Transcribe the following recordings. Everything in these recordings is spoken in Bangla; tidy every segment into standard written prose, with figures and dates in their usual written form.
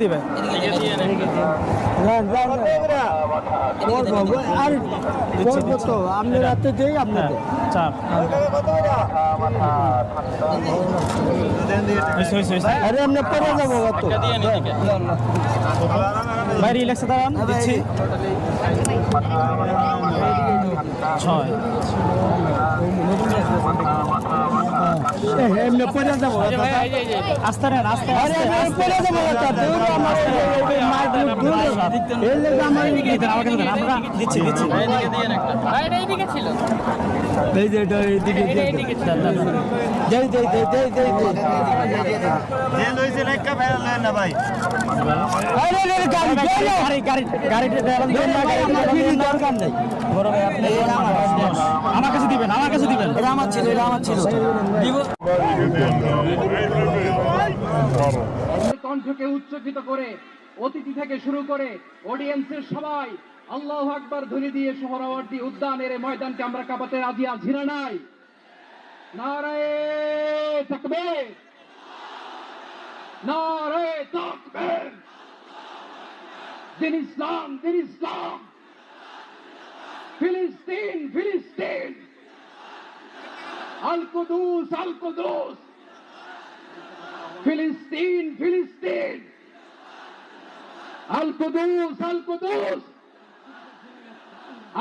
দিবেন আর বলবো তো আপনি রাতে দেই আপনাকে চাপ আরে আপনি পরে যাবো তো ভাই রিল্যাক্সে দাঁড়ান দিচ্ছি 6 এমনি পরে যাবো আস্তে নেন আস্তে আরে আমি পরে যাবো আমার আমরা দিচ্ছি এই যে এটা এইদিকে যাই না ভাই আমার কাছে দিবেন এটা আমার ছিল কণ্ঠকে উচ্চকিত করে অতিথি থেকে শুরু করে অডিয়েন্সের সবাই আল্লাহু আকবার ধ্বনি দিয়ে সোহরাওয়ার্দী উদ্যানের ময়দানকে আমরা কাঁপাতে রাজি আছি না নাই? নারায়ে তাকবীর, নারায়ে তাকবীর। দিন ইসলাম, ফিলিস্তিন, আল কুদুস, ফিলিস্তিন, আল কুদুস।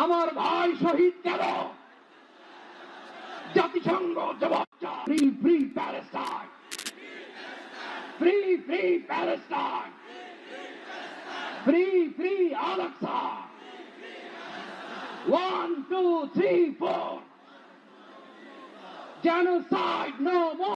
আমার ভাই শহীদ কেন? জাতিসংঘ জবাব চায়। Free Palestine, free Palestine, free Al Aqsa. 1 2 3 4 Genocide no more.